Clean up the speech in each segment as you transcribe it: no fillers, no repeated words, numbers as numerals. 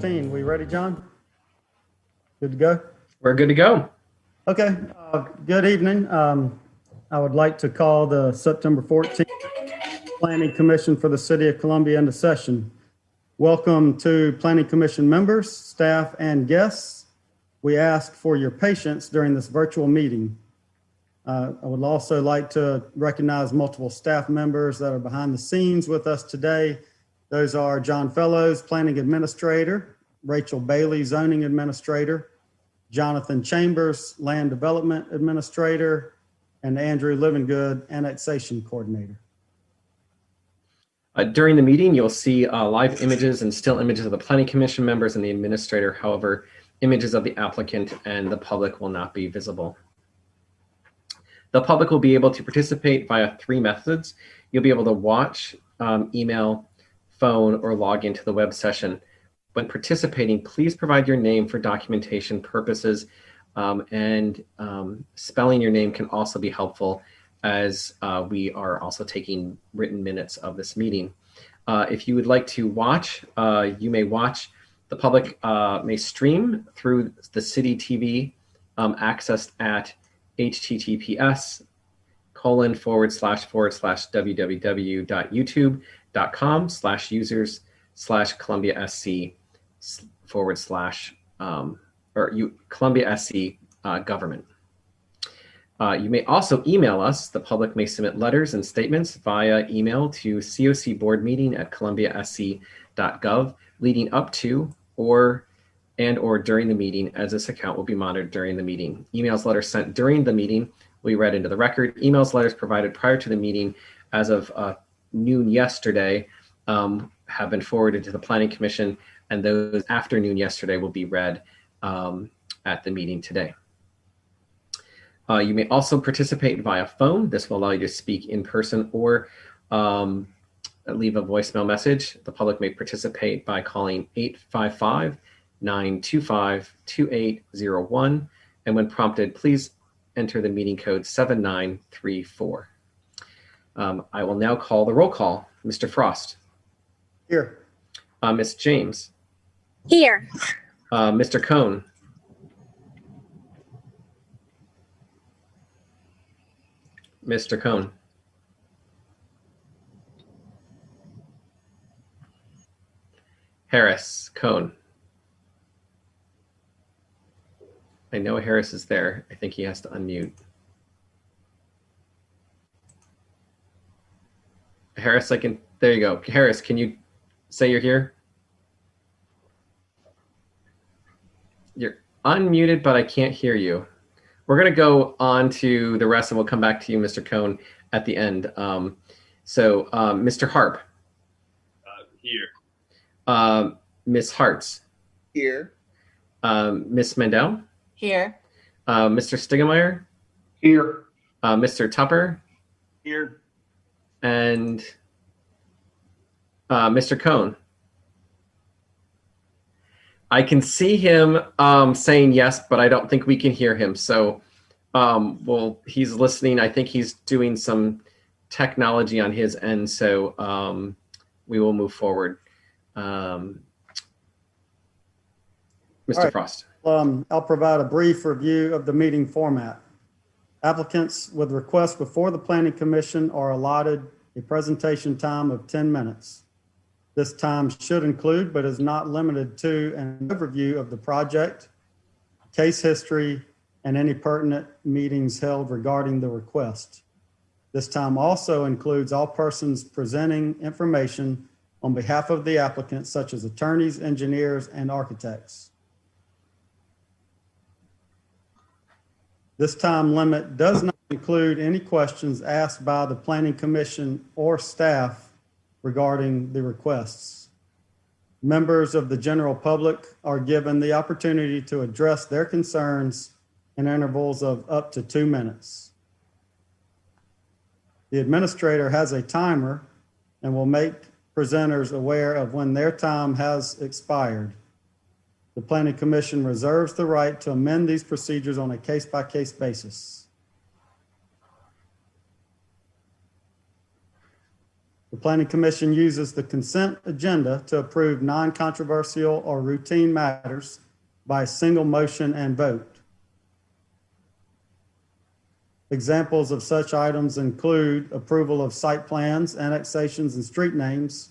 16. We ready, John? Good to go? We're good to go. Okay, good evening. I would like to call the September 14th Planning Commission for the City of Columbia into session. Welcome to Planning Commission members, staff, and guests. We ask for your patience during this virtual meeting. I would also like to recognize multiple staff members that are behind the scenes with us today. Those are John Fellows, Planning Administrator, Rachel Bailey, Zoning Administrator, Jonathan Chambers, Land Development Administrator, and Andrew Livingood, Annexation Coordinator. During the meeting, you'll see live images and still images of the Planning Commission members and the administrator. However, images of the applicant and the public will not be visible. The public will be able to participate via three methods. You'll be able to watch, email, phone, or log into the web session. When participating, please provide your name for documentation purposes, and spelling your name can also be helpful as we are also taking written minutes of this meeting. If you would like to watch, you may watch. The public may stream through the city TV accessed at https://www.youtube.com/users/Columbia SC government. You may also email us. The public may submit letters and statements via email to cocboardmeeting@columbiasc.gov leading up to or during the meeting, as this account will be monitored during the meeting. Emails, letters sent during the meeting will be read into the record. Emails, letters provided prior to the meeting as of noon yesterday have been forwarded to the Planning Commission, and those after noon yesterday will be read at the meeting today. You may also participate via phone. This will allow you to speak in person or leave a voicemail message. The public may participate by calling 855-925-2801. And when prompted, please enter the meeting code 7934. I will now call the roll call. Mr. Frost. Here. Ms. James. Here. Mr. Cohn. Mr. Cohn. Harris, Cohn. I know Harris is there. I think he has to unmute. Harris, there you go. Harris, can you say you're here? You're unmuted, but I can't hear you. We're going to go on to the rest, and we'll come back to you, Mr. Cohn, at the end. Mr. Harp. Here. Ms. Hartz. Here. Ms. Mandel. Here. Mr. Stigemeyer. Here. Mr. Tupper. Here. And Mr. Cohn. I can see him saying yes, but I don't think we can hear him. So, he's listening. I think he's doing some technology on his end. So we will move forward. Mr. Right. Frost. I'll provide a brief review of the meeting format. Applicants with requests before the Planning Commission are allotted a presentation time of 10 minutes. This time should include, but is not limited to, an overview of the project, case history, and any pertinent meetings held regarding the request. This time also includes all persons presenting information on behalf of the applicant, such as attorneys, engineers, and architects. This time limit does not include any questions asked by the Planning Commission or staff regarding the requests. Members of the general public are given the opportunity to address their concerns in intervals of up to 2 minutes. The administrator has a timer and will make presenters aware of when their time has expired. The Planning Commission reserves the right to amend these procedures on a case-by-case basis. The Planning Commission uses the consent agenda to approve non-controversial or routine matters by a single motion and vote. Examples of such items include approval of site plans, annexations, and street names.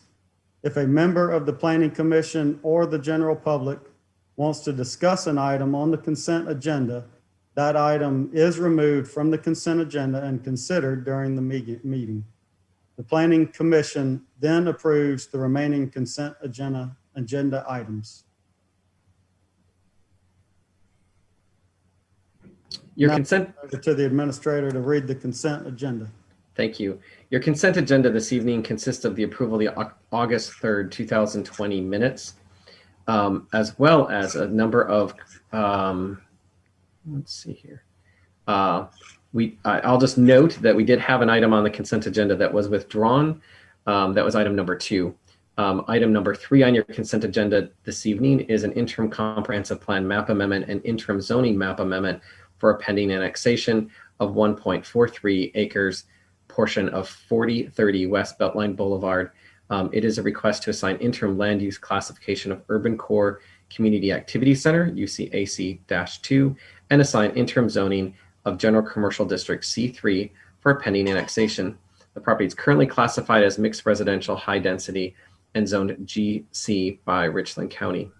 If a member of the Planning Commission or the general public wants to discuss an item on the consent agenda, that item is removed from the consent agenda and considered during the meeting. The Planning Commission then approves the remaining consent agenda items. Your Now, consent. over to the administrator to read the consent agenda. Thank you. Your consent agenda this evening consists of the approval of the August 3rd, 2020 minutes, as well as a number of, let's see here. I'll just note that we did have an item on the consent agenda that was withdrawn. That was item number 2. Item number 3 on your consent agenda this evening is an interim comprehensive plan map amendment and interim zoning map amendment for a pending annexation of 1.43 acres portion of 4030 West Beltline Boulevard. It is a request to assign interim land use classification of Urban Core Community Activity Center, UCAC-2, and assign interim zoning of General Commercial District C3 for a pending annexation. The property is currently classified as mixed residential high density and zoned GC by Richland County.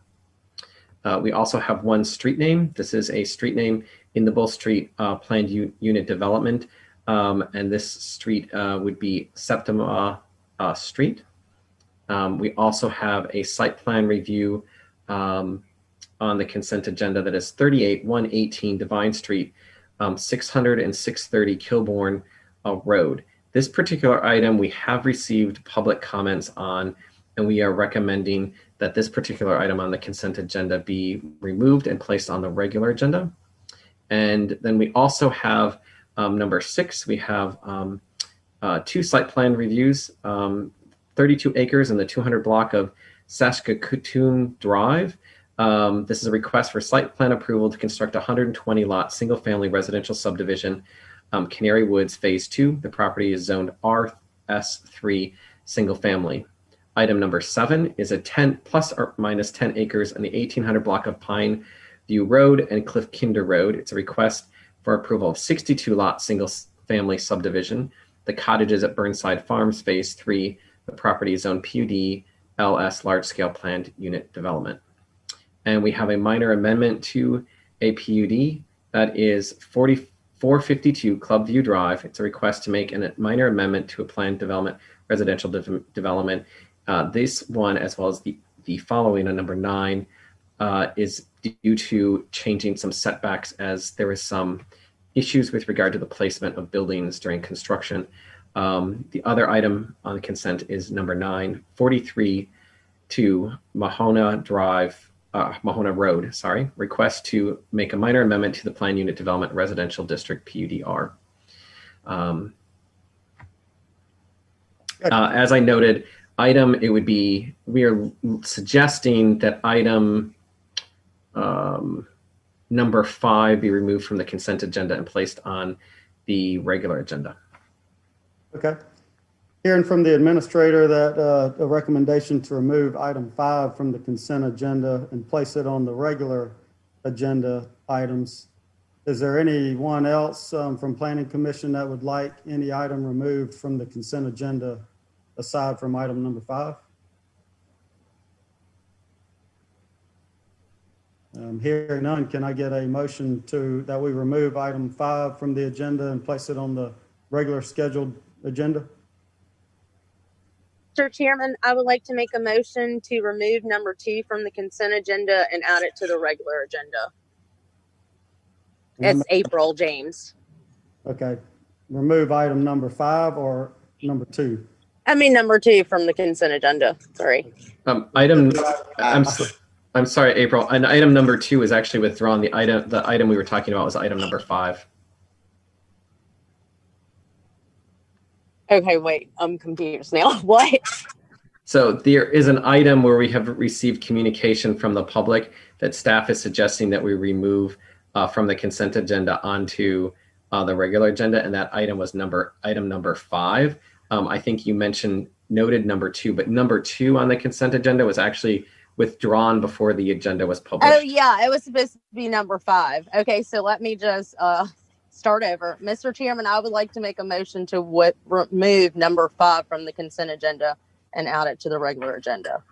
We also have one street name. This is a street name in the Bull Street planned unit development. And this street would be Septima Street. We also have a site plan review on the consent agenda that is 38118 Divine Street, 600 and 630 Kilbourne Road. This particular item we have received public comments on, and we are recommending that this particular item on the consent agenda be removed and placed on the regular agenda. And then we also have number 6, we have 2 site plan reviews, 32 acres in the 200 block of Saskatoon Drive. This is a request for site plan approval to construct a 120 lot single family residential subdivision, Canary Woods Phase 2. The property is zoned RS3 single family. Item number 7 is a 10 plus or minus 10 acres in the 1800 block of Pine View Road and Cliff Kinder Road. It's a request for approval of 62 lot single family subdivision. The cottages at Burnside Farms Phase 3. The property is zoned PUD LS large scale planned unit development. And we have a minor amendment to a PUD that is 4452 Clubview Drive. It's a request to make a minor amendment to a planned development, residential development. This one, as well as the following on number 9, is due to changing some setbacks, as there is some issues with regard to the placement of buildings during construction. The other item on the consent is number 9, 43-2 Mahona Road, request to make a minor amendment to the Planned Unit Development Residential District PUDR. As I noted, we are suggesting that item number 5 be removed from the consent agenda and placed on the regular agenda. Okay. Hearing from the administrator that a recommendation to remove item 5 from the consent agenda and place it on the regular agenda items. Is there anyone else from Planning Commission that would like any item removed from the consent agenda aside from item number 5? Hearing none, can I get a motion that we remove item 5 from the agenda and place it on the regular scheduled agenda? Mr. Chairman, I would like to make a motion to remove number 2 from the consent agenda and add it to the regular agenda. It's April James. Okay. Remove item number 5 or number 2? I mean number 2 from the consent agenda. Sorry. I'm sorry, April. And item number 2 is actually withdrawn. The item we were talking about was item number 5. Okay, wait, I'm confused now. What? So there is an item where we have received communication from the public that staff is suggesting that we remove from the consent agenda onto the regular agenda, and that item was item number 5. I think you mentioned noted number 2, but number 2 on the consent agenda was actually withdrawn before the agenda was published. Oh yeah, it was supposed to be number 5. Okay, so let me just start over. Mr. Chairman, I would like to make a motion to remove number 5 from the consent agenda and add it to the regular agenda.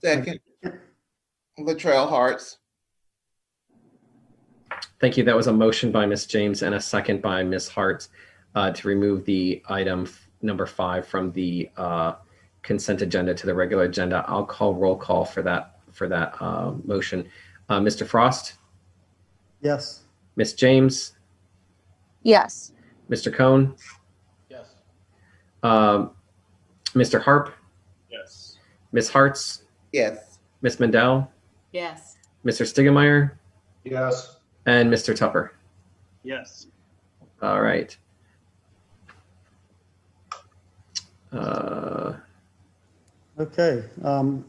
Second. Latrell Harts. Thank you. That was a motion by Ms. James and a second by Ms. Hart to remove the item number 5 from the consent agenda to the regular agenda. I'll call roll call for that motion. Mr. Frost? Yes. Ms. James? Yes. Mr. Cohn? Yes. Mr. Harp? Yes. Ms. Hartz? Yes. Ms. Mendel? Yes. Mr. Stigemeyer? Yes. And Mr. Tupper? Yes. All right. Okay. Item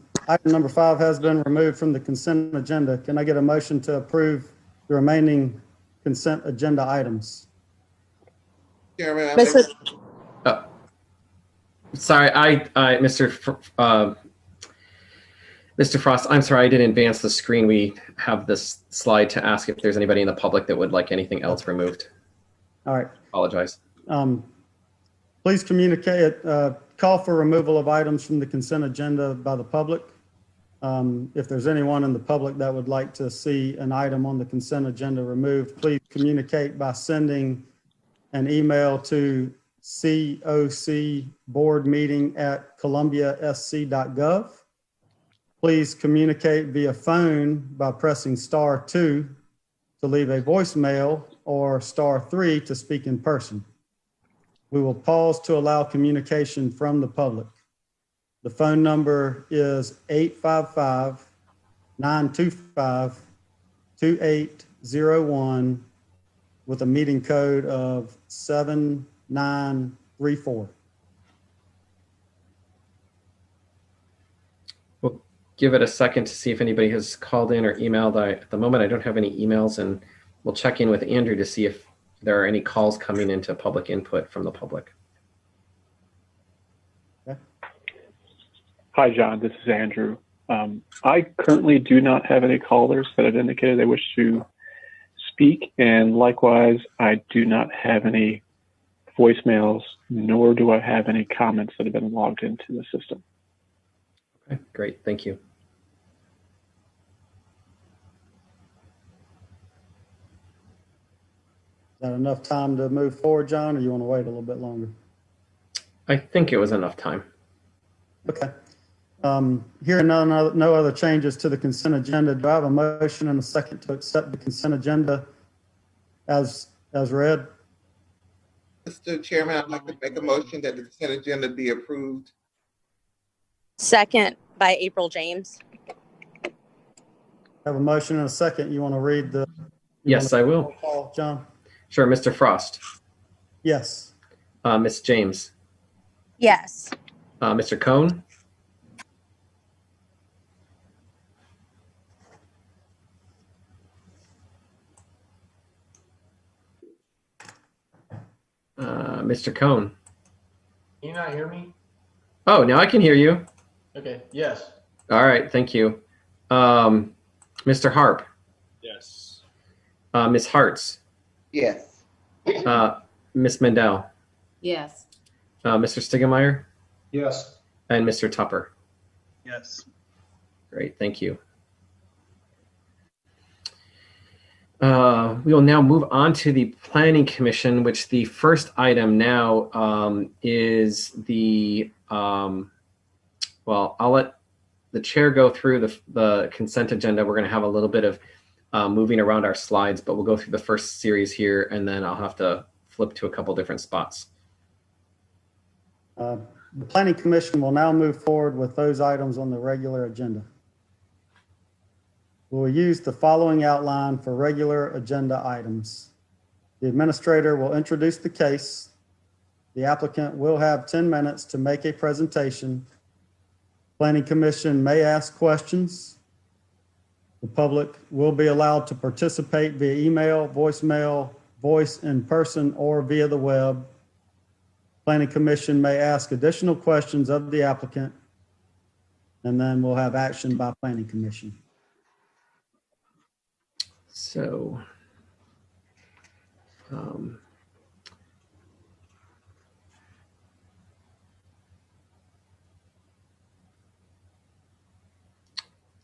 number 5 has been removed from the consent agenda. Can I get a motion to approve the remaining consent agenda items? Chairman, I Mr. Sorry, Mr. Frost, I'm sorry, I didn't advance the screen. We have this slide to ask if there's anybody in the public that would like anything else removed. All right. Apologize. Please communicate, call for removal of items from the consent agenda by the public. If there's anyone in the public that would like to see an item on the consent agenda removed, please communicate by sending an email to cocboardmeeting@columbiasc.gov. Please communicate via phone by pressing *2 to leave a voicemail or *3 to speak in person. We will pause to allow communication from the public. The phone number is 855-925-2801 with a meeting code of 7934. We'll give it a second to see if anybody has called in or emailed. At the moment, I don't have any emails, and we'll check in with Andrew to see if there are any calls coming into public input from the public. Hi, John. This is Andrew. I currently do not have any callers that have indicated they wish to speak, and likewise, I do not have any voicemails, nor do I have any comments that have been logged into the system. Okay, great. Thank you. Is that enough time to move forward, John, or you want to wait a little bit longer? I think it was enough time. Okay. Hearing no other changes to the consent agenda, do I have a motion and a second to accept the consent agenda as read? Mr. Chairman, I'd like to make a motion that the consent agenda be approved. Second by April James. I have a motion and a second. You want to read the? Yes, I will. Call, John? Sure. Mr. Frost. Yes. Ms. James. Yes. Mr. Cohn. Mr. Cohn. Can you not hear me? Oh, now I can hear you. Okay. Yes. All right. Thank you. Mr. Harp. Yes. Ms. Hartz. Yes. Ms. Mendel. Yes. Mr. Stigemeyer. Yes. And Mr. Tupper. Yes. Great. Thank you. We will now move on to the Planning Commission, which the first item now is the, well, I'll let the chair go through the consent agenda. We're going to have a little bit of moving around our slides, but we'll go through the first series here, and then I'll have to flip to a couple different spots. The Planning Commission will now move forward with those items on the regular agenda. We will use the following outline for regular agenda items. The administrator will introduce the case. The applicant will have 10 minutes to make a presentation. Planning Commission may ask questions. The public will be allowed to participate via email, voicemail, voice in person, or via the web. Planning Commission may ask additional questions of the applicant, and then we'll have action by Planning Commission. So,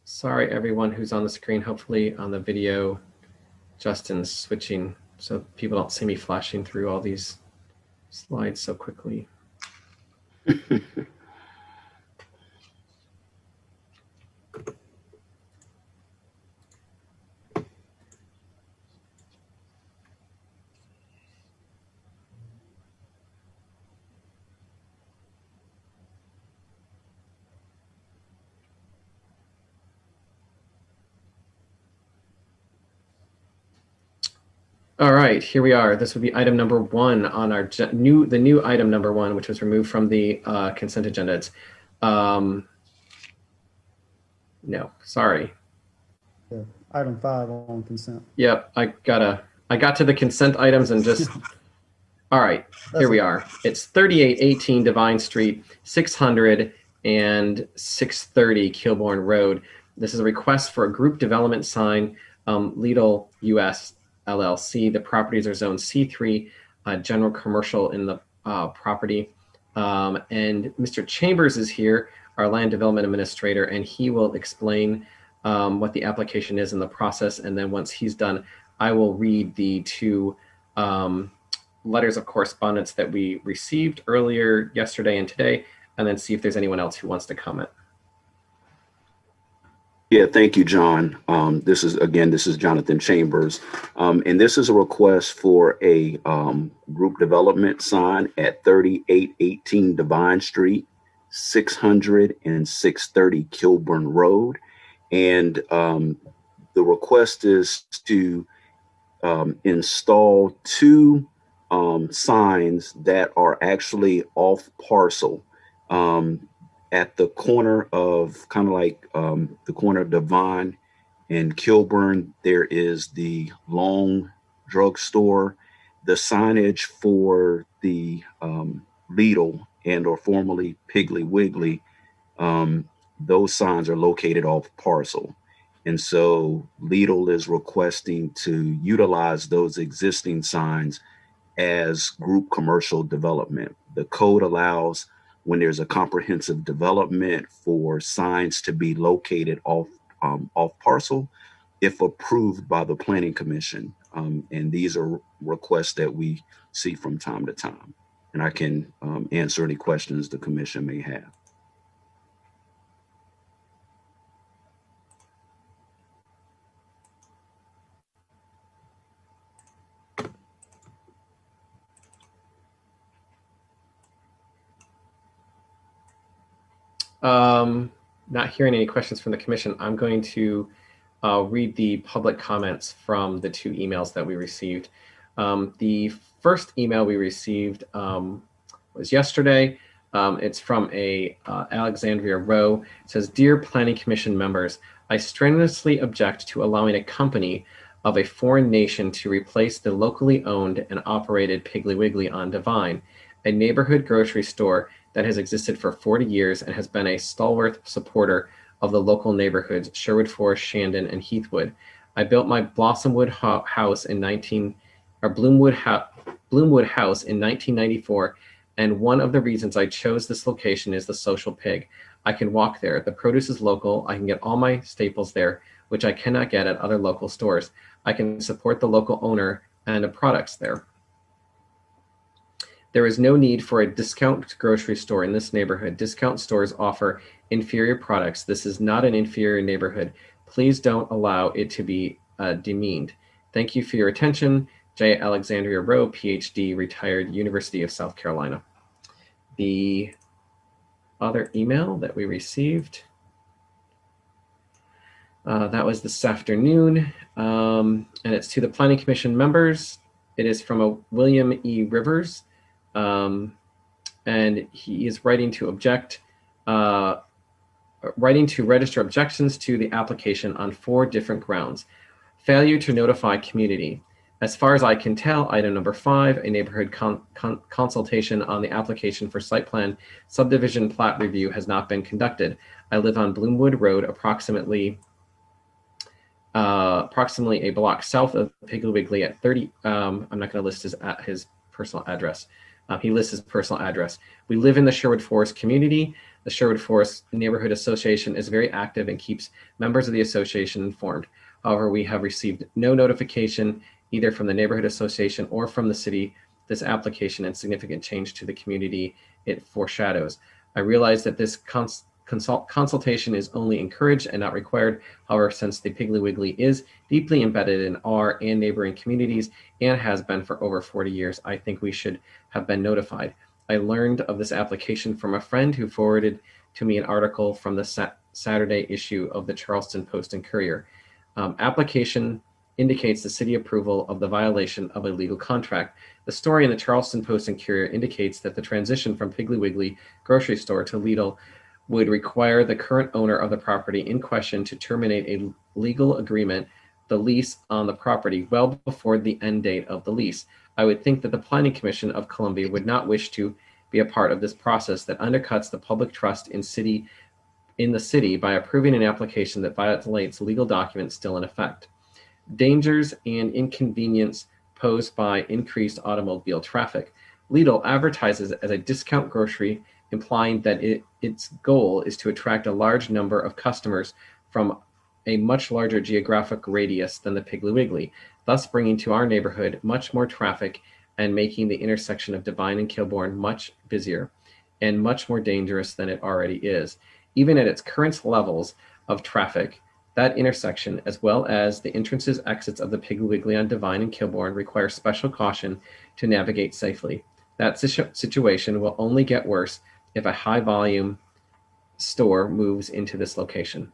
sorry, everyone who's on the screen. Hopefully on the video, Justin's switching so people don't see me flashing through all these slides so quickly. All right, here we are. This would be item number 1 on our new item number 1, which was removed from the consent agenda. It's, no, sorry. Yeah, item 5 on consent. Yep, I got to the consent items and just, all right, here we are. It's 3818 Divine Street, 600 and 630 Kilbourne Road. This is a request for a group development sign, Lidl US LLC. The properties are zone C3, general commercial in the property. And Mr. Chambers is here, our land development administrator, and he will explain what the application is in the process. And then once he's done, I will read the 2 letters of correspondence that we received earlier yesterday and today, and then see if there's anyone else who wants to comment. Yeah, thank you, John. This is Jonathan Chambers. And this is a request for a group development sign at 3818 Divine Street, 600 and 630 Kilbourne Road. And the request is to install 2 signs that are actually off parcel. At the corner of the corner of Devon and Kilbourne, there is the Long Drugstore. The signage for the Lidl and or formerly Piggly Wiggly, those signs are located off parcel. And so Lidl is requesting to utilize those existing signs as group commercial development. The code allows, when there's a comprehensive development, for signs to be located off parcel, if approved by the Planning Commission. And these are requests that we see from time to time. And I can answer any questions the commission may have. Not hearing any questions from the commission, I'm going to read the public comments from the 2 emails that we received. The first email we received was yesterday. It's from Alexandria Rowe. It says, "Dear Planning Commission members, I strenuously object to allowing a company of a foreign nation to replace the locally owned and operated Piggly Wiggly on Devine, a neighborhood grocery store that has existed for 40 years and has been a stalwart supporter of the local neighborhoods, Sherwood Forest, Shandon, and Heathwood. I built my Bloomwood house in 1994, and one of the reasons I chose this location is the Social Pig. I can walk there. The produce is local. I can get all my staples there, which I cannot get at other local stores. I can support the local owner and the products there. There is no need for a discount grocery store in this neighborhood. Discount stores offer inferior products. This is not an inferior neighborhood. Please don't allow it to be demeaned. Thank you for your attention. J. Alexandria Rowe, PhD, retired, University of South Carolina." The other email that we received, that was this afternoon, and it's to the Planning Commission members. It is from a William E. Rivers. And he is writing to register objections to the application on 4 different grounds. Failure to notify community. As far as I can tell, item number 5, a neighborhood consultation on the application for site plan subdivision plat review has not been conducted. I live on Bloomwood Road, approximately a block south of Piggly Wiggly at 30. I'm not going to list his personal address. He lists his personal address. We live in the Sherwood Forest community. The Sherwood Forest Neighborhood Association is very active and keeps members of the association informed. However, we have received no notification either from the neighborhood association or from the city this application and significant change to the community it foreshadows. I realize that this consultation is only encouraged and not required. However, since the Piggly Wiggly is deeply embedded in our and neighboring communities and has been for over 40 years, I think we should have been notified. I learned of this application from a friend who forwarded to me an article from the Saturday issue of the Charleston Post and Courier. Application indicates the city approval of the violation of a legal contract. The story in the Charleston Post and Courier indicates that the transition from Piggly Wiggly grocery store to Lidl would require the current owner of the property in question to terminate a legal agreement, the lease on the property, well before the end date of the lease. I would think that the Planning Commission of Columbia would not wish to be a part of this process that undercuts the public trust in the city by approving an application that violates legal documents still in effect. Dangers and inconvenience posed by increased automobile traffic. Lidl advertises as a discount grocery, implying that its goal is to attract a large number of customers from a much larger geographic radius than the Piggly Wiggly, thus bringing to our neighborhood much more traffic and making the intersection of Devine and Kilbourne much busier and much more dangerous than it already is. Even at its current levels of traffic, that intersection, as well as the entrances, exits of the Piggly Wiggly on Devine and Kilbourne, require special caution to navigate safely. That situation will only get worse if a high-volume store moves into this location.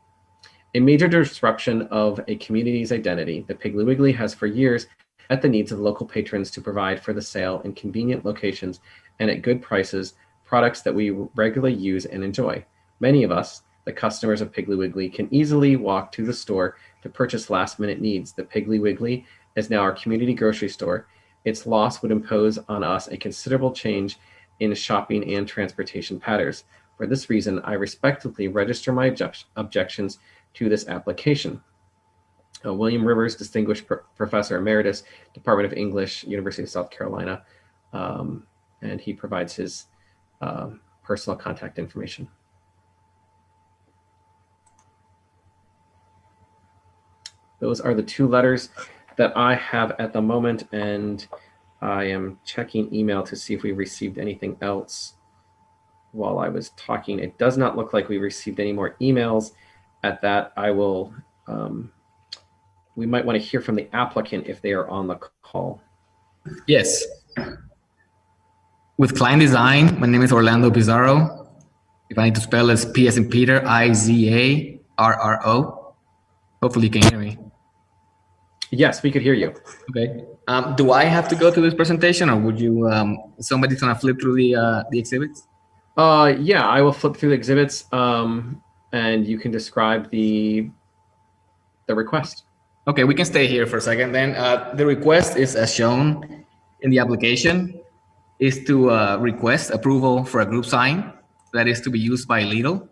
A major disruption of a community's identity, the Piggly Wiggly has for years met the needs of local patrons to provide for the sale in convenient locations and at good prices products that we regularly use and enjoy. Many of us, the customers of Piggly Wiggly, can easily walk to the store to purchase last-minute needs. The Piggly Wiggly is now our community grocery store. Its loss would impose on us a considerable change in shopping and transportation patterns. For this reason, I respectfully register my objections to this application. William Rivers, Distinguished Professor Emeritus, Department of English, University of South Carolina, and he provides his personal contact information. Those are the 2 letters that I have at the moment, and I am checking email to see if we received anything else while I was talking. It does not look like we received any more emails. At that, I will, we might want to hear from the applicant if they are on the call. Yes. With Klein Design, my name is Orlando Pizarro. If I need to spell, it's P as in Peter, I-Z-A-R-R-O. Hopefully you can hear me. Yes, we could hear you. Okay. Do I have to go through this presentation, or would you, somebody's gonna flip through the exhibits? Yeah, I will flip through the exhibits, and you can describe the request. Okay, we can stay here for a second then. The request is as shown in the application, is to request approval for a group sign that is to be used by Lidl.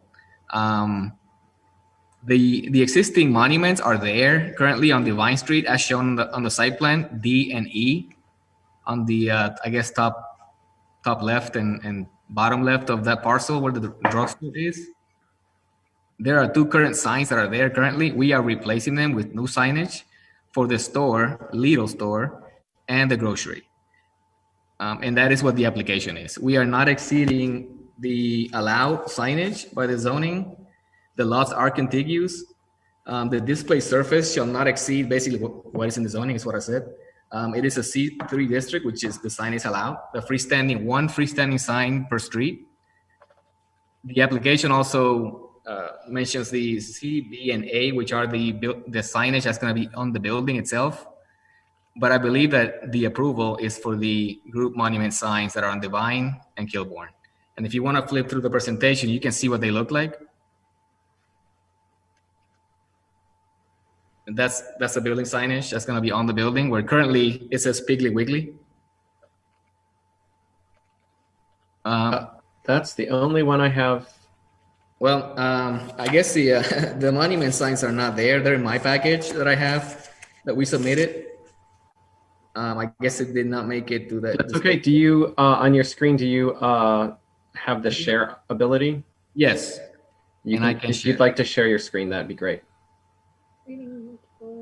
The existing monuments are there currently on Devine Street as shown on the site plan, D and E, on the, I guess, top left and bottom left of that parcel where the drugstore is. There are 2 current signs that are there currently. We are replacing them with new signage for the store, Lidl store, and the grocery. And that is what the application is. We are not exceeding the allowed signage by the zoning. The lots are contiguous. The display surface shall not exceed basically what is in the zoning is what I said. It is a C3 district, which is the sign is allowed. The one freestanding sign per street. The application also mentions the C, B, and A, which are the signage that's going to be on the building itself. But I believe that the approval is for the group monument signs that are on Devine and Kilbourne. And if you want to flip through the presentation, you can see what they look like. That's the building signage that's going to be on the building, where currently it says Piggly Wiggly. That's the only one I have. Well, I guess the the monument signs are not there. They're in my package that I have that we submitted. I guess it did not make it to the. That's okay. Do you on your screen? Do you have the share ability? Yes. If you'd like to share your screen, that'd be great.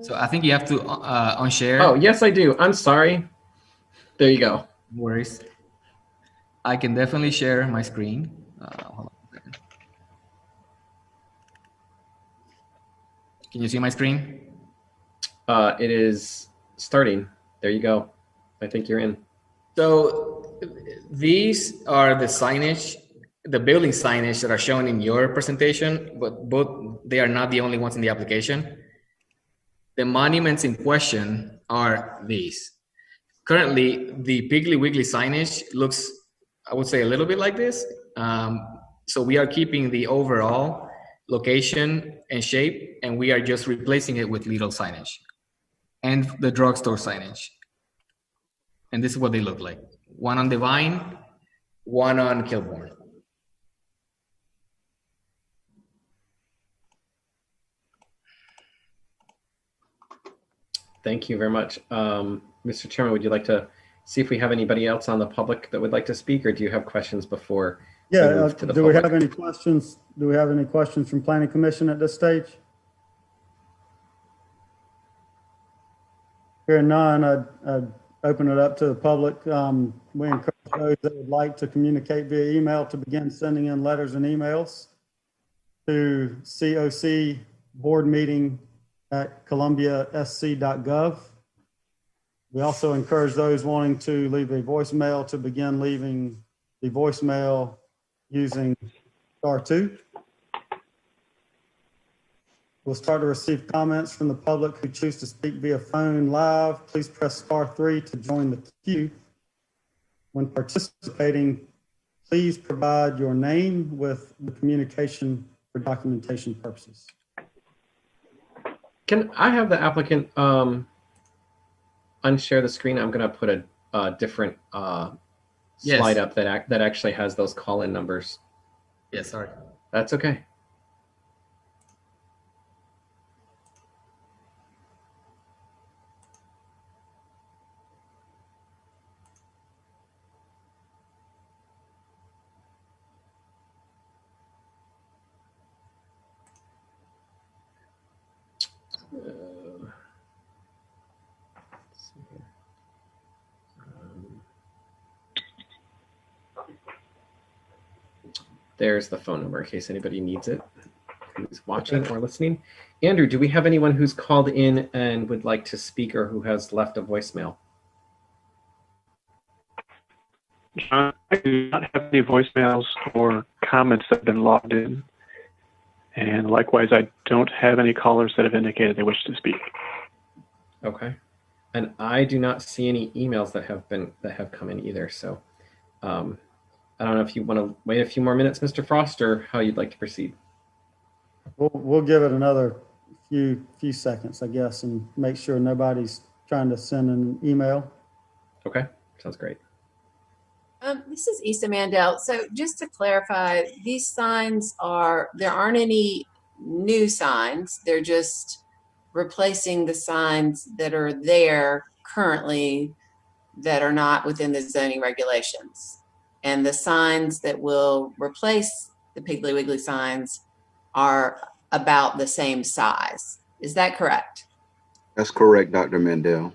So I think you have to unshare. Oh, yes, I do. I'm sorry. There you go. No worries. I can definitely share my screen. Hold on a second. Can you see my screen? It is starting. There you go. I think you're in. So these are the signage, the building signage that are shown in your presentation, but they are not the only ones in the application. The monuments in question are these. Currently, the Piggly Wiggly signage looks, I would say, a little bit like this. So we are keeping the overall location and shape, and we are just replacing it with Lidl signage and the drugstore signage. And this is what they look like. One on Divine, one on Kilbourne. Thank you very much. Mr. Chairman, would you like to see if we have anybody else on the public that would like to speak, or do you have questions before we move to the do we public? have any questions? Do we have any questions from Planning Commission at this stage? Hearing none, I'd open it up to the public. We encourage those that would like to communicate via email to begin sending in letters and emails to cocboardmeeting@columbiasc.gov. We also encourage those wanting to leave a voicemail to begin leaving the voicemail using *2. We'll start to receive comments from the public who choose to speak via phone live. Please press *3 to join the queue. When participating, please provide your name with the communication for documentation purposes. Can I have the applicant unshare the screen? I'm going to put a different slide up that actually has those call-in numbers. Yes, sorry. That's okay. There's the phone number in case anybody needs it, who's watching or listening. Andrew, do we have anyone who's called in and would like to speak or who has left a voicemail? John, I do not have any voicemails or comments that have been logged in. And likewise, I don't have any callers that have indicated they wish to speak. Okay. And I do not see any emails that have come in either. So I don't know if you want to wait a few more minutes, Mr. Frost, or how you'd like to proceed. We'll give it another few seconds, I guess, and make sure nobody's trying to send an email. Okay, sounds great. This is Issa Mandel. So just to clarify, these signs there aren't any new signs. They're just replacing the signs that are there currently that are not within the zoning regulations. And the signs that will replace the Piggly Wiggly signs are about the same size. Is that correct? That's correct, Dr. Mandel.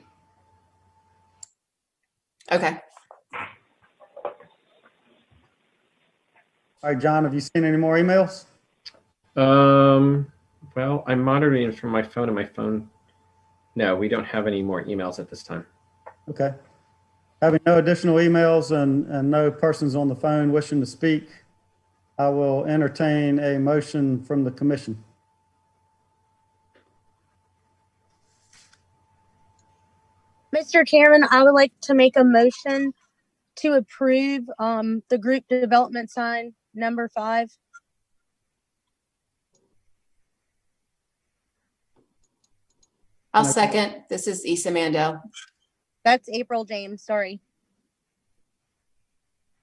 Okay. All right, John, have you seen any more emails? Well, I'm monitoring it from my phone, and my phone. No, we don't have any more emails at this time. Okay. Having no additional emails and no persons on the phone wishing to speak, I will entertain a motion from the commission. Mr. Chairman, I would like to make a motion to approve the group development sign number 5. I'll second. This is Issa Mandel. That's April James. Sorry.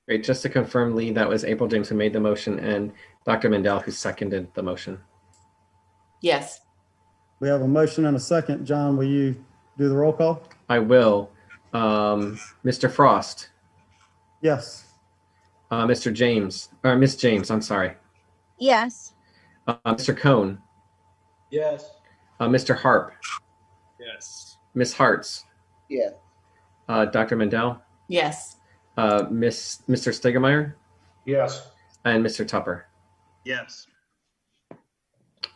Great. Just to confirm, Lee, that was April James who made the motion and Dr. Mandel who seconded the motion. Yes. We have a motion and a second. John, will you do the roll call? I will. Mr. Frost, Yes. Mr. James, or Miss James, I'm sorry. Yes. Mr. Cohn, Yes. Mr. Harp, Yes. Miss Hartz, Yes. Dr. Mandel, Yes. Mr. Stegemeyer, Yes. and Mr. Tupper. Yes.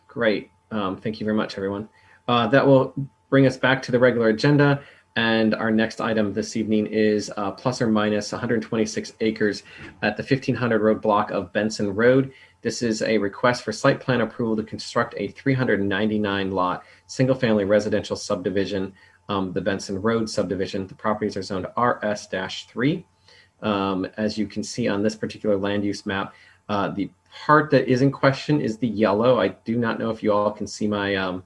Great. Thank you very much, everyone. That will bring us back to the regular agenda. And our next item this evening is plus or minus 126 acres at the 1500 road block of Benson Road. This is a request for site plan approval to construct a 399 lot single family residential subdivision, the Benson Road subdivision. The properties are zoned RS-3. As you can see on this particular land use map, the part that is in question is the yellow. I do not know if you all can see my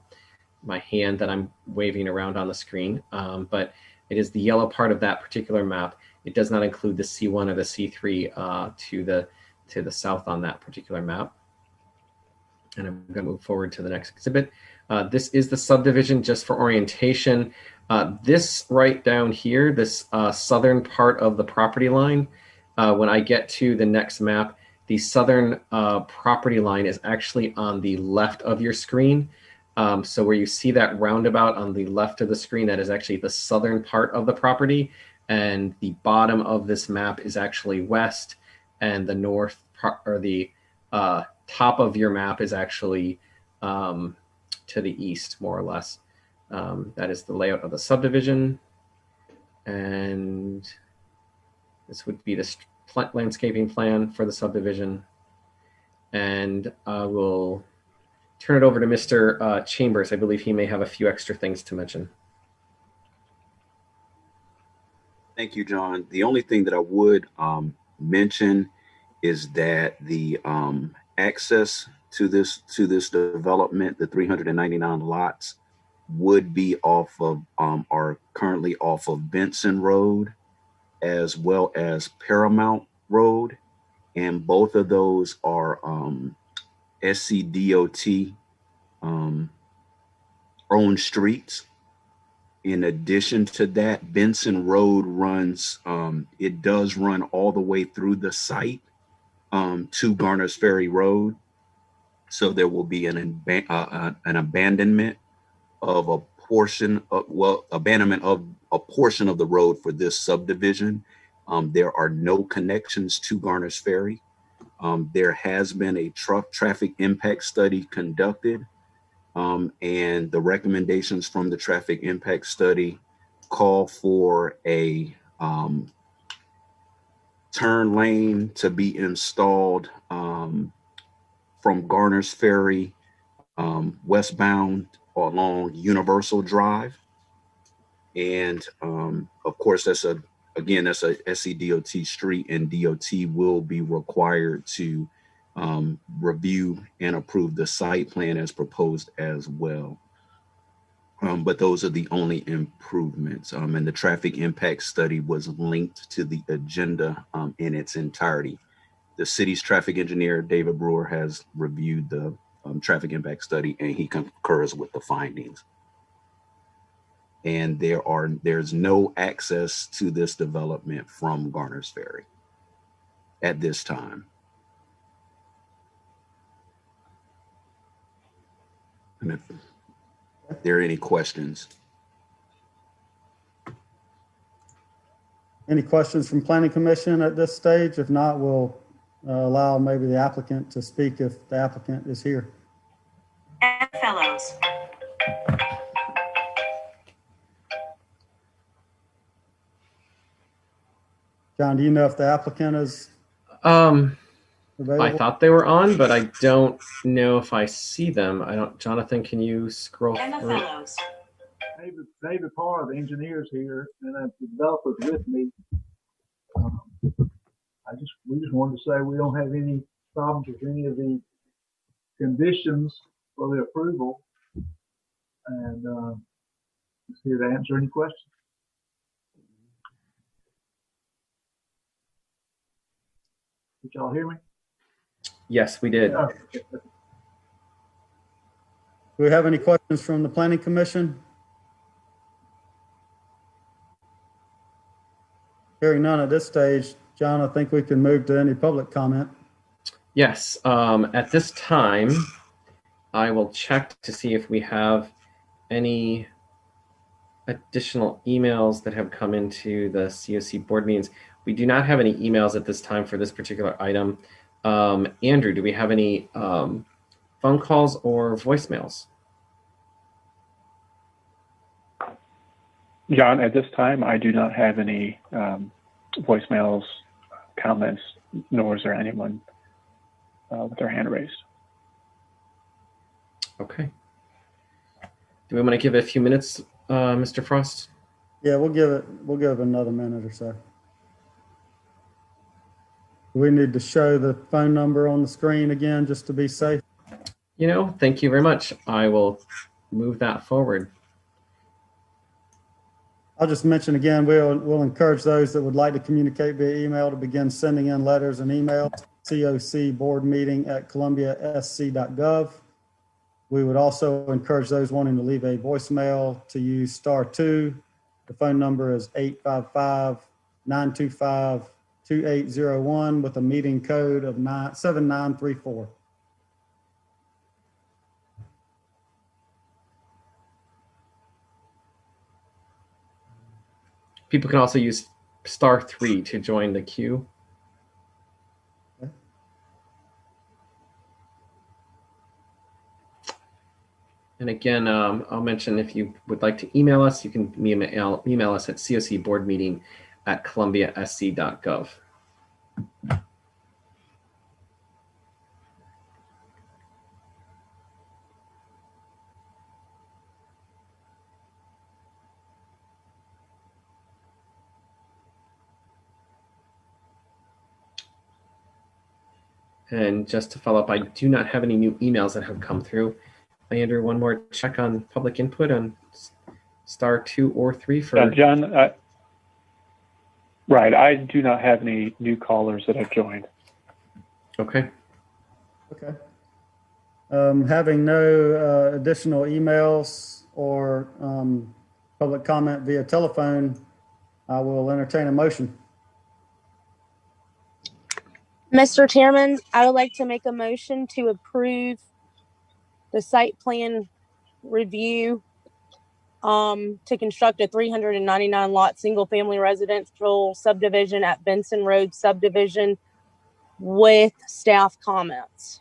my hand that I'm waving around on the screen, but it is the yellow part of that particular map. It does not include the C1 or the C3 to the south on that particular map. And I'm going to move forward to the next exhibit. This is the subdivision just for orientation. This right down here, this southern part of the property line, when I get to the next map, the southern property line is actually on the left of your screen. So where you see that roundabout on the left of the screen, that is actually the southern part of the property. And the bottom of this map is actually west, and the north or the top of your map is actually to the east, more or less. That is the layout of the subdivision. And this would be the landscaping plan for the subdivision. And I will turn it over to Mr. Chambers. I believe he may have a few extra things to mention. Thank you, John. The only thing that I would mention is that the access to this development, the 399 lots, would be off of are currently off of Benson Road as well as Paramount Road, and both of those are SCDOT owned streets. In addition to that, Benson Road runs, it does run all the way through the site to Garner's Ferry Road. So there will be an abandonment of a portion of, abandonment of a portion of the road for this subdivision. There are no connections to Garner's Ferry. There has been a traffic impact study conducted, and the recommendations from the traffic impact study call for a turn lane to be installed from Garner's Ferry westbound along Universal Drive. And of course, that's a SCDOT street, and DOT will be required to review and approve the site plan as proposed as well. But those are the only improvements. And the traffic impact study was linked to the agenda in its entirety. The city's traffic engineer, David Brewer, has reviewed the traffic impact study, and he concurs with the findings. And there's no access to this development from Garner's Ferry at this time. And if there are any questions. Any questions from Planning Commission at this stage? If not, we'll allow maybe the applicant to speak if the applicant is here. And fellows. John, do you know if the applicant is available? I thought they were on, but I don't know if I see them. I don't. Jonathan, can you scroll And the through? fellows. David Parr, the engineers here, and the developers with me. We just wanted to say we don't have any problems with any of the conditions for the approval, and Just here to answer any questions. Did y'all hear me? Yes, we did. Yeah. Do we have any questions from the Planning Commission? Hearing none at this stage, John, I think we can move to any public comment. Yes, at this time, I will check to see if we have any additional emails that have come into the COC board meetings. We do not have any emails at this time for this particular item. Andrew, do we have any phone calls or voicemails? John, at this time, I do not have any voicemails, comments, nor is there anyone with their hand raised. Okay. Do we want to give it a few minutes, Mr. Frost? Yeah, we'll give it another minute or so. We need to show the phone number on the screen again, just to be safe. Thank you very much. I will move that forward. I'll just mention again, we'll encourage those that would like to communicate via email to begin sending in letters and emails, cocboardmeeting@columbiasc.gov. We would also encourage those wanting to leave a voicemail to use *2. The phone number is 855-925-2801 with a meeting code of 7934. People can also use *3 to join the queue. Okay. And again, I'll mention if you would like to email us, you can email us at cocboardmeeting@columbiasc.gov. And just to follow up, I do not have any new emails that have come through. Andrew, one more check on public input on *2 or 3 for John. Right, I do not have any new callers that have joined. Okay. Okay. Having no additional emails or public comment via telephone, I will entertain a motion. Mr. Chairman, I would like to make a motion to approve the site plan review to construct a 399 lot single family residential subdivision at Benson Road subdivision with staff comments.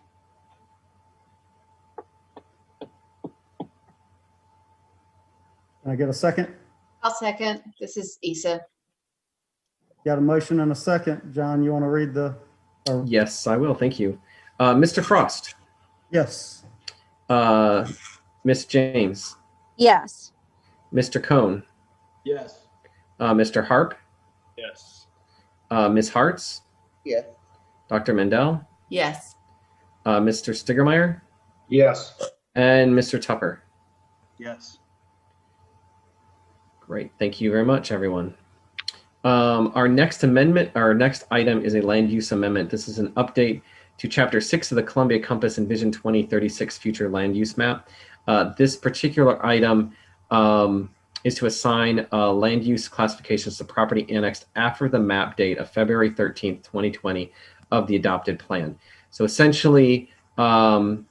Can I get a second? I'll second. This is Isa. Got a motion and a second. John, you want to read the? Yes, I will. Thank you. Mr. Frost. Yes. Miss James. Yes. Mr. Cohn. Yes. Mr. Harp. Yes. Ms. Hartz. Yes. Dr. Mendel. Yes. Mr. Stiggermeyer. Yes. And Mr. Tupper. Yes. Great. Thank you very much, everyone. Our next item is a land use amendment. This is an update to Chapter 6 of the Columbia Compass and Vision 2036 Future Land Use Map. This particular item is to assign land use classifications to property annexed after the map date of February 13th, 2020 of the adopted plan. So essentially, the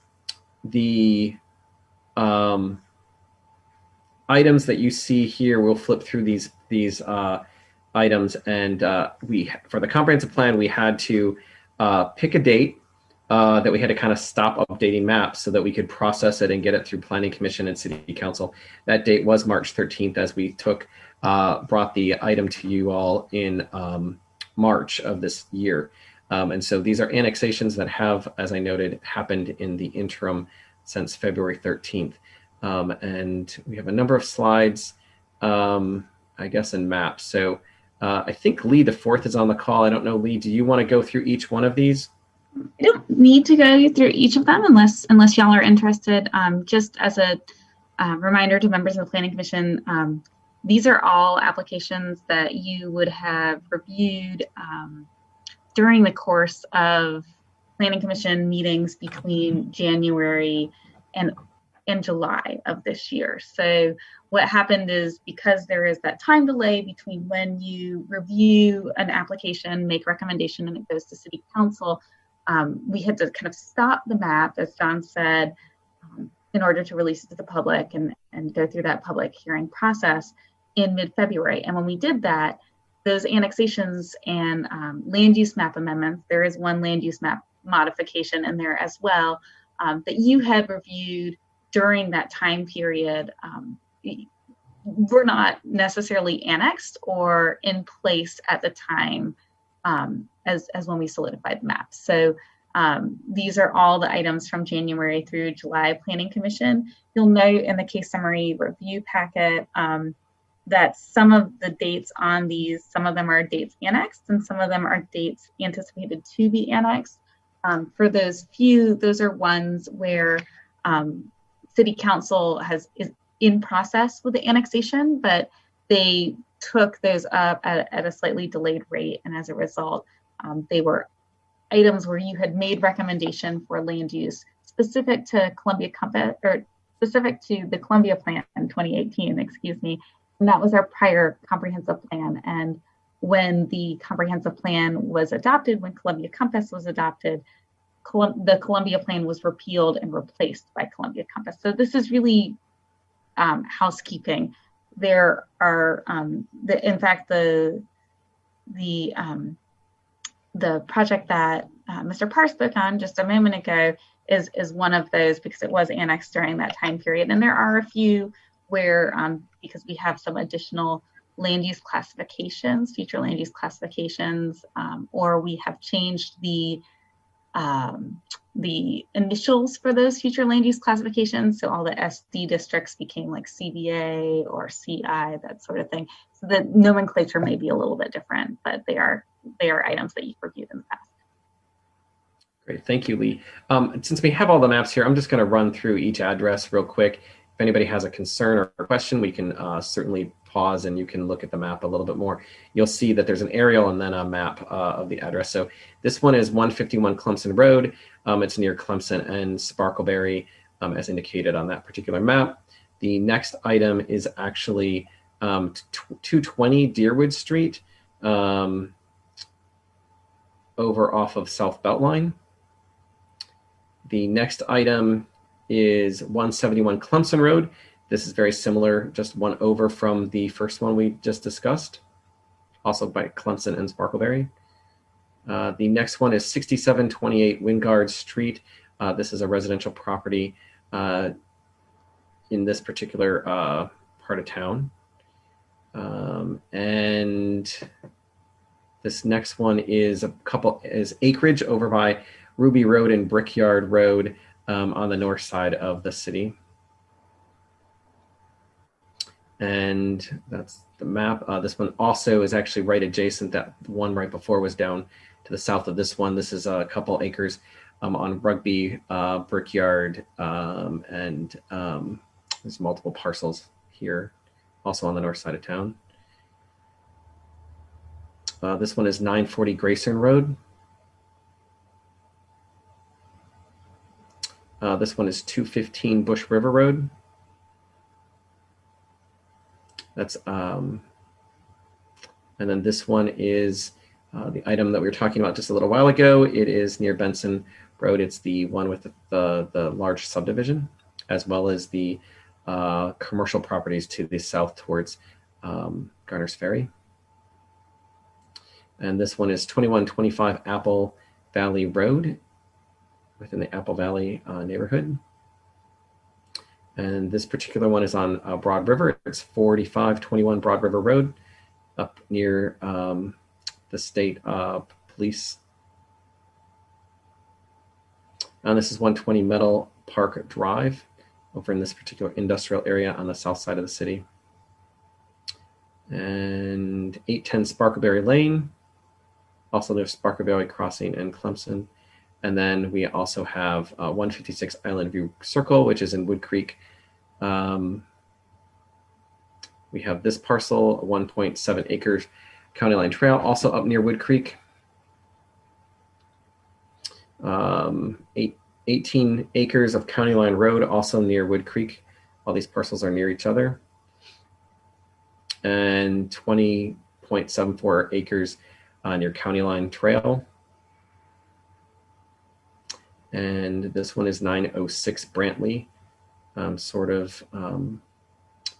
items that you see here, we'll flip through these items, and for the comprehensive plan, we had to pick a date that we had to kind of stop updating maps so that we could process it and get it through Planning Commission and City Council. That date was March 13th, as we brought the item to you all in March of this year. And so these are annexations that have, as I noted, happened in the interim since February 13th. And we have a number of slides, I guess, and maps. So I think Lee, the fourth, is on the call. I don't know, Lee, do you want to go through each one of these? I don't need to go through each of them unless y'all are interested. Just as a reminder to members of the Planning Commission, these are all applications that you would have reviewed during the course of Planning Commission meetings between January and July of this year. So what happened is, because there is that time delay between when you review an application, make recommendation, and it goes to City Council, we had to kind of stop the map, as John said, in order to release it to the public and go through that public hearing process in mid-February. And when we did that, those annexations and land use map amendments, there is one land use map modification in there as well, that you had reviewed during that time period, were not necessarily annexed or in place at the time as when we solidified the map. So these are all the items from January through July Planning Commission. You'll note in the case summary review packet that some of the dates on these, some of them are dates annexed and some of them are dates anticipated to be annexed. For those few, those are ones where City Council is in process with the annexation, but they took those up at a slightly delayed rate. And as a result, they were items where you had made recommendation for land use specific to Columbia Compass, or specific to the Columbia Plan in 2018, excuse me. And that was our prior comprehensive plan. And when the comprehensive plan was adopted, when Columbia Compass was adopted, the Columbia Plan was repealed and replaced by Columbia Compass. So this is really housekeeping. There are, in fact, the project that Mr. Parr spoke on just a moment ago is one of those, because it was annexed during that time period. And there are a few where, because we have some additional land use classifications, future land use classifications, or we have changed the initials for those future land use classifications. So all the SD districts became like CBA or CI, that sort of thing. So the nomenclature may be a little bit different, but they are items that you've reviewed in the past. Great, thank you, Lee. Since we have all the maps here, I'm just going to run through each address real quick. If anybody has a concern or a question, we can certainly pause and you can look at the map a little bit more. You'll see that there's an aerial and then a map of the address. So this one is 151 Clemson Road. It's near Clemson and Sparkleberry, as indicated on that particular map. The next item is actually 220 Deerwood Street, over off of South Beltline. The next item is 171 Clemson Road. This is very similar, just one over from the first one we just discussed, also by Clemson and Sparkleberry. The next one is 6728 Wingard Street. This is a residential property in this particular part of town. And this next one is acreage over by Ruby Road and Brickyard Road on the north side of the city. And that's the map. This one also is actually right adjacent. That one right before was down to the south of this one. This is a couple acres on Rugby, Brickyard, and there's multiple parcels here, also on the north side of town. This one is 940 Grayson Road. This one is 215 Bush River Road. That's and then this one is the item that we were talking about just a little while ago. It is near Benson Road. It's the one with the large subdivision, as well as the commercial properties to the south towards Garner's Ferry. And this one is 2125 Apple Valley Road within the Apple Valley neighborhood. And this particular one is on Broad River. It's 4521 Broad River Road up near the state police. And this is 120 Meadow Park Drive over in this particular industrial area on the south side of the city. And 810 Sparkleberry Lane, also near Sparkleberry Crossing and Clemson. And then we also have 156 Island View Circle, which is in Wood Creek We have this parcel, 1.7 acres, County Line Trail, also up near Wood Creek. 18 acres of County Line Road, also near Wood Creek. All these parcels are near each other. And 20.74 acres near County Line Trail. And this one is 906 Brantley, sort of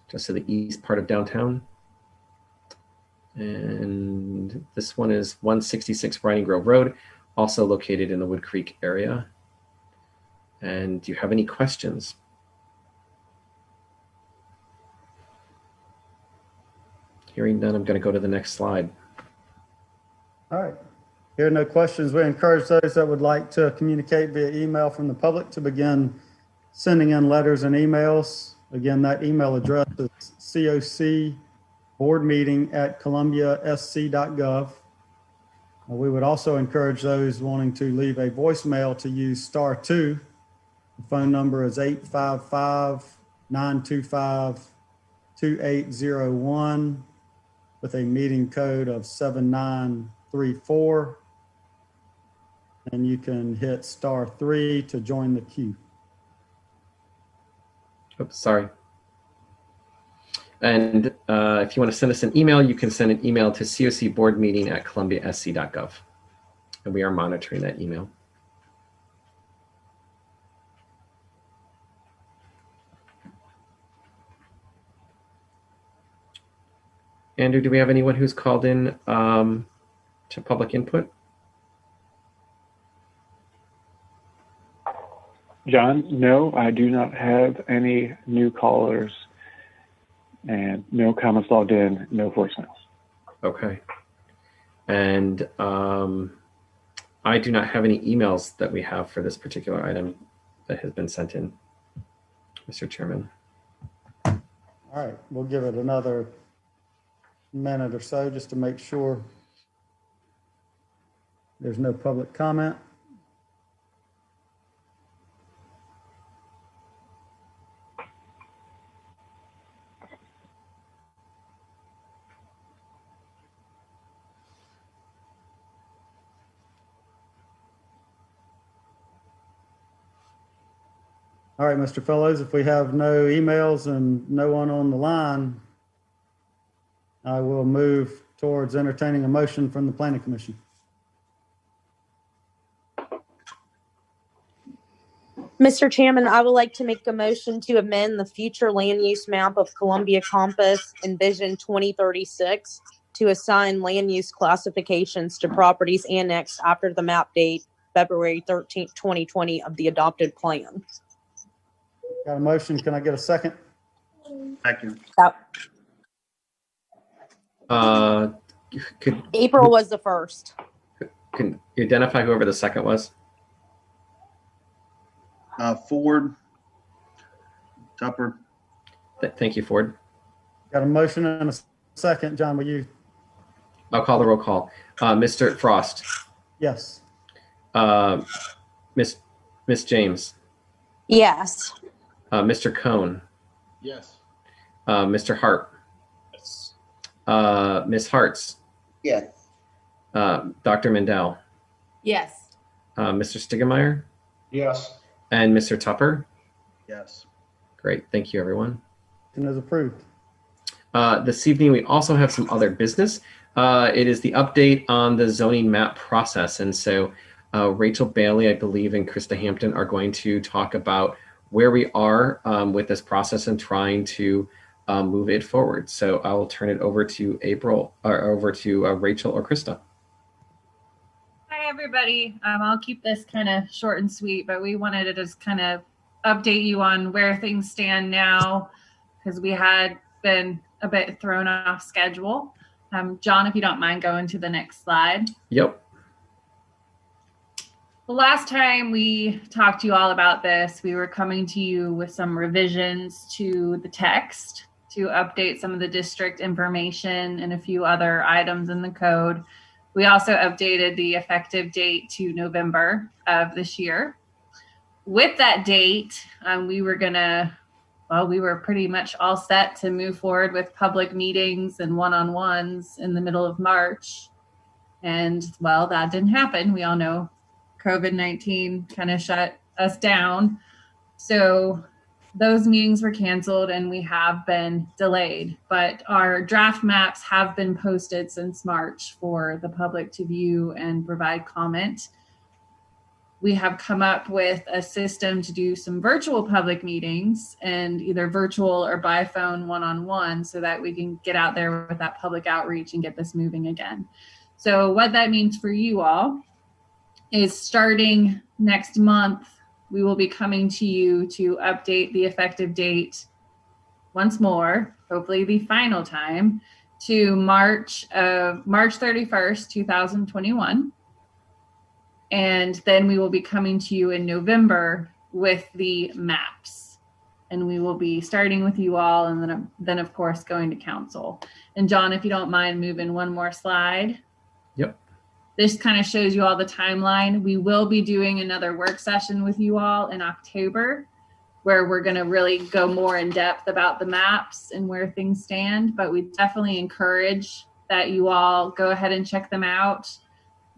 just to the east part of downtown. And this one is 166 Riding Grove Road, also located in the Wood Creek area. And do you have any questions? Hearing none, I'm going to go to the next slide. All right. Here are no questions. We encourage those that would like to communicate via email from the public to begin sending in letters and emails. Again, that email address is cocboardmeeting@columbiasc.gov. We would also encourage those wanting to leave a voicemail to use *2. The phone number is 855-925-2801 with a meeting code of 7934. And you can hit *3 to join the queue. Oops, sorry. And if you want to send us an email, you can send an email to cocboardmeeting@columbiasc.gov. And we are monitoring that email. Andrew, do we have anyone who's called in to public input? John, no, I do not have any new callers and no comments logged in, no voicemails. Okay. And I do not have any emails that we have for this particular item that has been sent in, Mr. Chairman. All right, we'll give it another minute or so just to make sure there's no public comment. All right, Mr. Fellows, if we have no emails and no one on the line, I will move towards entertaining a motion from the Planning Commission. Mr. Chairman, I would like to make a motion to amend the future land use map of Columbia Compass and Vision 2036 to assign land use classifications to properties annexed after the map date, February 13th, 2020 of the adopted plan. Got a motion. Can I get a second? Second. April was the first. Can you identify whoever the second was? Ford. Tupper. Thank you, Ford. Got a motion and a second. John, will you? I'll call the roll call. Mr. Frost. Yes. Miss James. Yes. Mr. Cohn. Yes. Mr. Hart. Yes. Miss Hartz. Yes. Dr. Mendel. Yes. Mr. Stigemeyer. Yes. And Mr. Tupper. Yes. Great. Thank you, everyone. And is approved. This evening, we also have some other business. It is the update on the zoning map process. And so Rachel Bailey, I believe, and Krista Hampton are going to talk about where we are with this process and trying to move it forward. So I will turn it over to Rachel or Krista. Hi, everybody. I'll keep this kind of short and sweet, but we wanted to just kind of update you on where things stand now because we had been a bit thrown off schedule. John, if you don't mind going to the next slide. Yep. The last time we talked to you all about this, we were coming to you with some revisions to the text to update some of the district information and a few other items in the code. We also updated the effective date to November of this year. With that date, we were going to well, we were pretty much all set to move forward with public meetings and one-on-ones in the middle of March. And well, that didn't happen. We all know COVID-19 kind of shut us down. So those meetings were canceled and we have been delayed, but our draft maps have been posted since March for the public to view and provide comment. We have come up with a system to do some virtual public meetings and either virtual or by phone one-on-one so that we can get out there with that public outreach and get this moving again. So what that means for you all is starting next month, we will be coming to you to update the effective date once more, hopefully the final time, to March 31st, 2021. And then we will be coming to you in November with the maps. And we will be starting with you all and then of course going to council. And John, if you don't mind moving one more slide. Yep. This kind of shows you all the timeline. We will be doing another work session with you all in October, where we're going to really go more in depth about the maps and where things stand. But we definitely encourage that you all go ahead and check them out.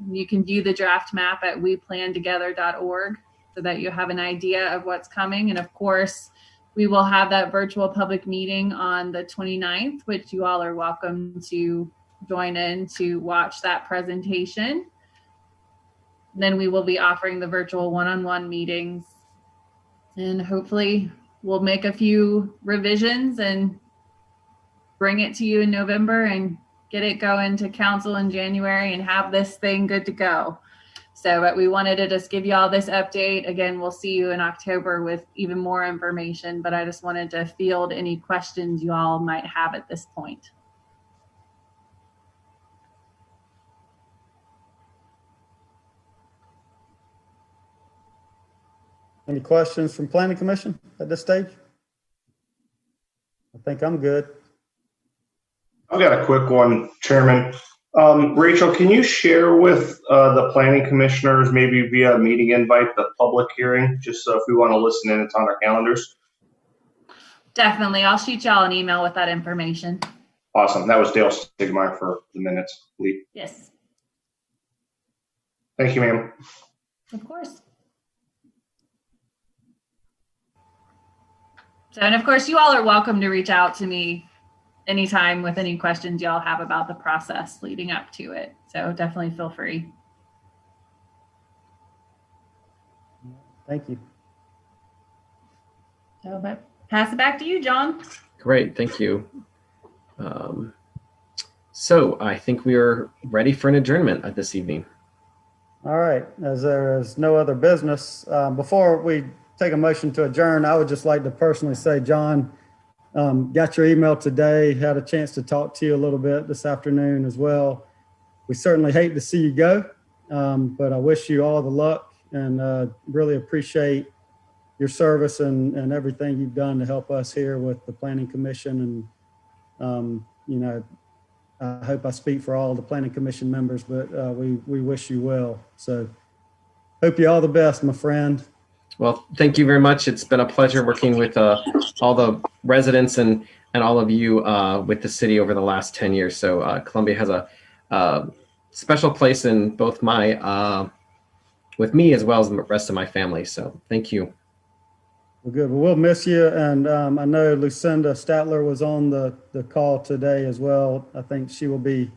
You can view the draft map at weplantogether.org so that you have an idea of what's coming. And of course, we will have that virtual public meeting on the 29th, which you all are welcome to join in to watch that presentation. Then we will be offering the virtual one-on-one meetings, and hopefully we'll make a few revisions and bring it to you in November and get it going to council in January and have this thing good to go. So, but we wanted to just give you all this update. Again, we'll see you in October with even more information, but I just wanted to field any questions you all might have at this point. Any questions from Planning Commission at this stage? I think I'm good. I've got a quick one, Chairman. Rachel, can you share with the planning commissioners, maybe via meeting invite, the public hearing, just so if we want to listen in, it's on our calendars? Definitely. I'll shoot y'all an email with that information. Awesome. That was Dale Stigmeyer for the minutes. Lee. Yes. Thank you, ma'am. Of course. So, and of course, you all are welcome to reach out to me anytime with any questions y'all have about the process leading up to it. So definitely feel free. Thank you. So, but pass it back to you, John. Great, thank you. So I think we are ready for an adjournment at this evening. All right, as there is no other business, before we take a motion to adjourn, I would just like to personally say, John, got your email today, had a chance to talk to you a little bit this afternoon as well. We certainly hate to see you go, but I wish you all the luck and really appreciate your service and everything you've done to help us here with the Planning Commission. And, you know, I hope I speak for all the Planning Commission members, but we wish you well. So hope you all the best, my friend. Well, thank you very much. It's been a pleasure working with all the residents and all of you with the city over the last 10 years. So Columbia has a special place in both my, with me as well as the rest of my family. So thank you. Well, good. Well, we'll miss you. And I know Lucinda Statler was on the call today as well. I think she will be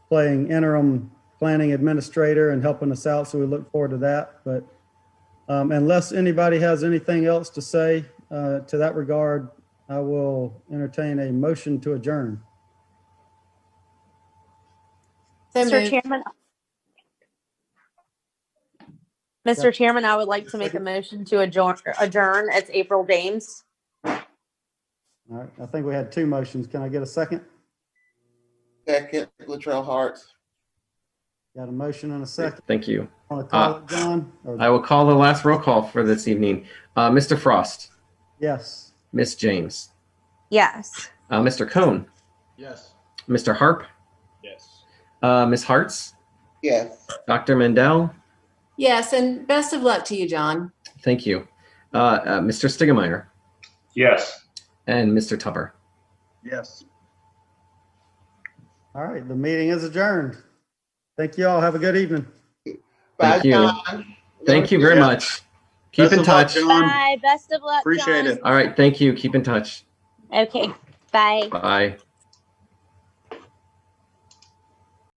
playing interim planning administrator and helping us out. So we look forward to that. But unless anybody has anything else to say to that regard, I will entertain a motion to adjourn. Mr. Chairman, I would like to make a motion to adjourn. It's April James. All right. I think we had two motions. Can I get a second? Second, Latrell Hart. Got a motion and a second. Thank you. Want to call it, John? Or... I will call the last roll call for this evening. Mr. Frost. Yes. Miss James. Yes. Mr. Cohn. Yes. Mr. Harp. Yes. Miss Hartz. Yes. Dr. Mendel. Yes, and best of luck to you, John. Thank you. Mr. Stigemeyer. Yes. and Mr. Tupper. Yes. All right, the meeting is adjourned. Thank you all. Have a good evening. Bye, Thank you. John. Thank you very Yeah. much. Keep Best in of luck, touch. John. Bye. Best of luck, Appreciate John. it. All right. Thank you. Keep in touch. Okay. Bye. Bye.